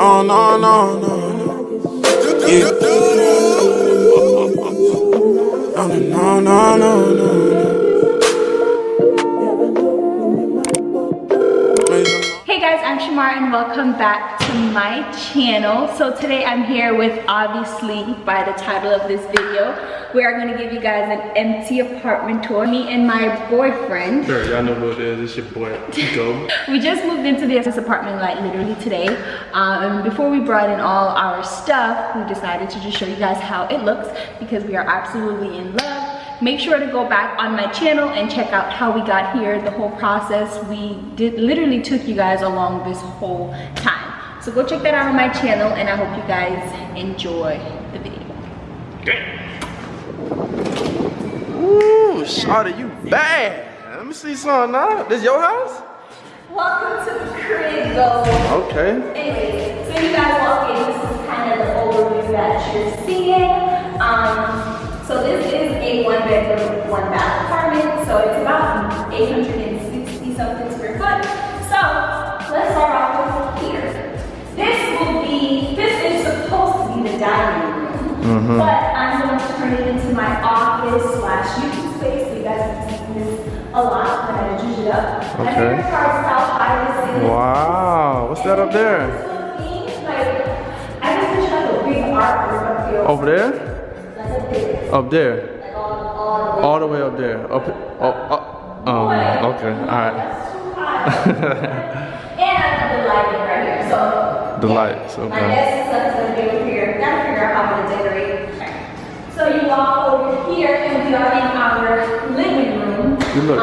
Oh no, no, no. Yeah. Oh no, no, no, no. Hey guys, I'm Shamar and welcome back to my channel. So today I'm here with, obviously by the title of this video, we are going to give you guys an empty apartment tour. Me and my boyfriend. Sure, y'all know who it is. It's your boy, Tico. We just moved into this apartment like literally today. And before we brought in all our stuff, we decided to just show you guys how it looks because we are absolutely in love. Make sure to go back on my channel and check out how we got here, the whole process. We literally took you guys along this whole time. So go check that out on my channel and I hope you guys enjoy the video. Okay. Ooh, shawty, you bad. Let me see something now. This your house? Welcome to the crib, though. Okay. Anyway, so you guys walk in. This is kind of the overview that you're seeing. So this is a 1-bedroom, 1-bath apartment. So it's about 860 something square foot. So let's start off with here. This is supposed to be the dining room, but I'm going to turn it into my office / YouTube space. So you guys can see this a lot when I juice it up. Okay. My favorite part is how high this is. Wow, what's that up there? I just wish I had a big artwork up here. Over there? Like up there. Up there? Like all All the way up there. Up. Okay. All right. That's too high. And I have the lighting right here. So The lights. my Okay. desk is going to be over here. Gotta figure out how I'm gonna decorate. So you walk over here and we are in our living room. You look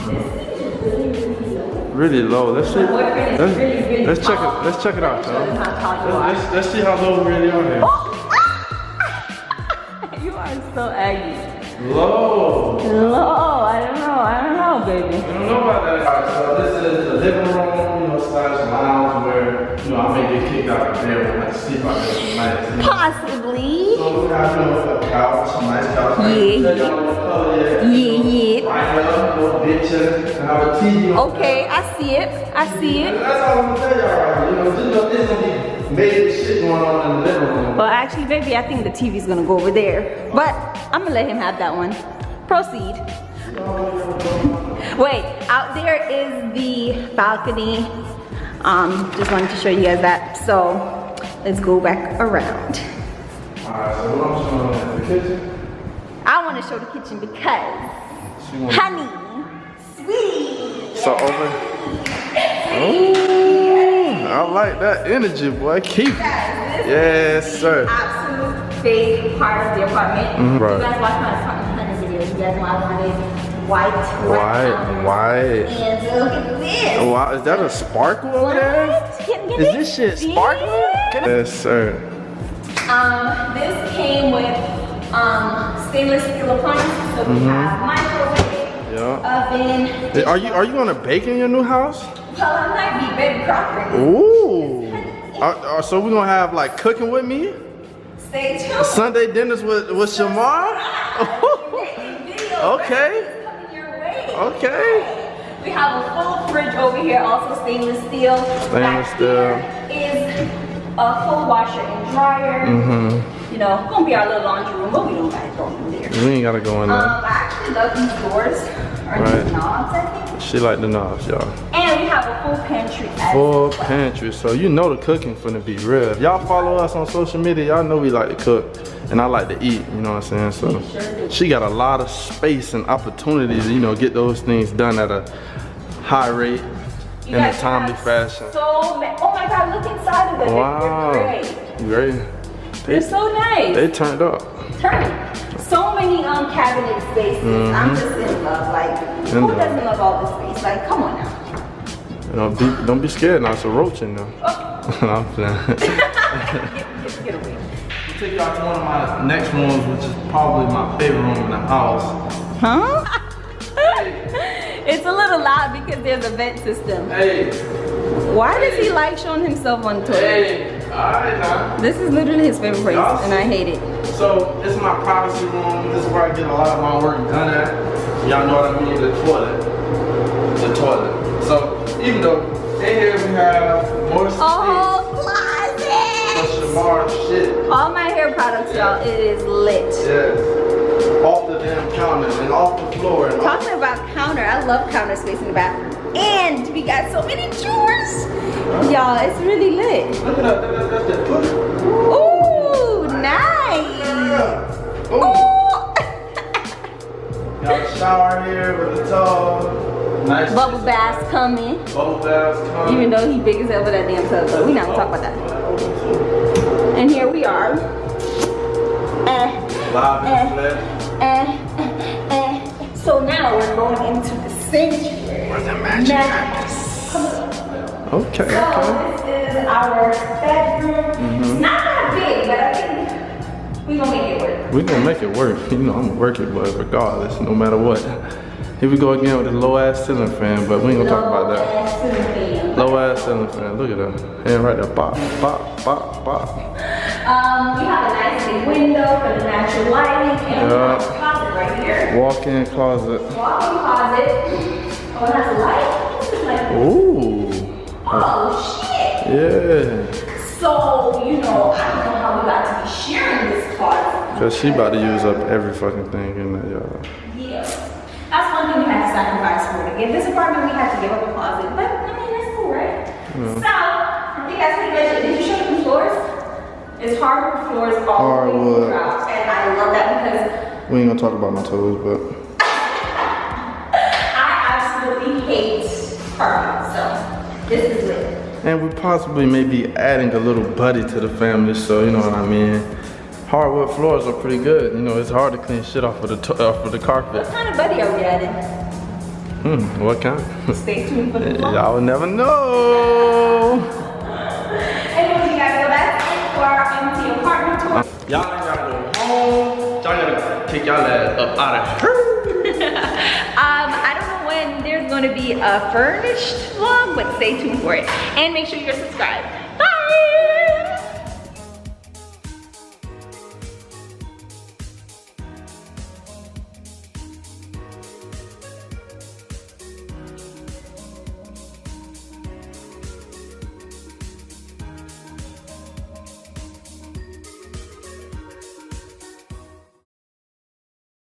This is really low. really low. Let's see. My boyfriend is really Let's check tall. it. Let's check it out, Show them y'all. how tall you are. Let's see how low we really are here. You are so aggy. Low. Low, I don't know, baby. I don't know about that. Alright, so this is the living room, / lounge where, I may get kicked out of bed when I sleep out there tonight. Possibly. So we have a couch, a nice couch. Yeah. Yeah. Right here, little bitch, and have a TV. Okay, I see it. That's all I'm gonna tell y'all right here. There's gonna be major shit going on in the living room. Well, actually, baby, I think the TV's gonna go over there. But I'm gonna let him have that one. Proceed. Wait, out there is the balcony. Just wanted to show you guys that. So let's go back around. Alright, so what I'm showing is the kitchen. I want to show the kitchen because, honey, sweet. So over. Ooh, I like that energy, boy. Keep it. Yes, sir. Absolute favorite part of the apartment. Right. You guys watch my apartment hunter videos. You guys know I wanted white. White. And look at this. Wow, is that a sparkle over there? Get Is it? this shit See? sparkling? Yes, sir. This came with stainless steel appliances. So we have microwave, oven. Are you gonna bake in your new house? Well, I might be Betty Crocker. Ooh. So we're gonna have like cooking with me? Stay tuned. Sunday dinners with Shamar? Okay. Coming your way. Okay. We have a full fridge over here, also stainless steel. Stainless Back steel. here is a full washer and dryer. You know, gonna be our little laundry room, but we don't gotta go in there. We ain't gotta go in there. I actually love these doors. Are these knobs, I think? She like the knobs, y'all. And we have a full pantry as Full well. pantry, so you know the cooking finna be real. If y'all follow us on social media, y'all know we like to cook. And I like to eat, you know what I'm saying? So she got a lot of space and opportunities to, get those things done at a high rate in a timely fashion. So many. Oh my God, look inside of them. Wow. They're great. Great. They're so nice. They turned up. So many cabinet spaces. I'm just in love. Like, who doesn't love all this space? Like, come on now. Don't be scared now, it's a roach in there. I'm playing. Get away. I'll take y'all to one of my next rooms, which is probably my favorite room in the house. Huh? It's a little loud because there's a vent system. Hey. Why does he like showing himself on the toilet? Hey. Alright now. This is literally his favorite place, and I hate it. So, this is my privacy room. This is where I get a lot of my work done at. Y'all know what I mean, the toilet. So, even though in here we have more space. A whole closet. Mars shit. All my hair products, y'all, it is lit. Yes. Off the damn counter and off the floor. And Talking about counter, I love counter space in the bathroom. And we got so many drawers. Y'all, it's really lit. Look at that. That's that. Look. Ooh, nice. Yeah. Ooh. Ooh. Got a shower here with a tub. Nice. Bubble baths coming. Bubble baths coming. Even though he big as hell for that damn tub, but we not gonna talk about that. And here we are. Live in the flesh. So now we're going into the sanctuary. Where the magic is. Okay, So this is our bedroom. It's not that big, but I think we're gonna make it work. We're gonna make it work. You know, I'm gonna work it, but regardless, no matter what. Here we go again with this low ass ceiling fan, but we ain't gonna talk about that. Low ass ceiling fan. Look at that. Hand right there. Pop, pop, pop, pop. We have a nice big window for the natural lighting, and we have a closet right here. Walk-in closet. Walk-in closet. Oh, it has a light. Like, Ooh. oh shit. Yeah. So, you know, I don't know how we got to be sharing this closet. Cause she about to use up every fucking thing in that yard. Yeah. That's one thing we had to sacrifice for. To get this apartment, we had to give up a closet. But, I mean, that's cool, right? Yeah. So, I think that's pretty much it. Did you show them the floors? It's hardwood floors all the way Hardwood. throughout. And I love that because We ain't gonna talk about my toes, but I absolutely hate carpet. So, this is lit. and we possibly may be adding a little buddy to the family, so you know what I mean. Hardwood floors are pretty good. You know, it's hard to clean shit off of the carpet. What kind of buddy are we adding? What kind? Stay tuned for the vlog. Y'all will never know. Anyways, you guys, so that's it for our empty apartment tour. Y'all ain't gotta go home. Y'all gotta kick y'all ass up out of here. I don't know when there's going to be a furnished vlog, but stay tuned for it. And make sure you're subscribed.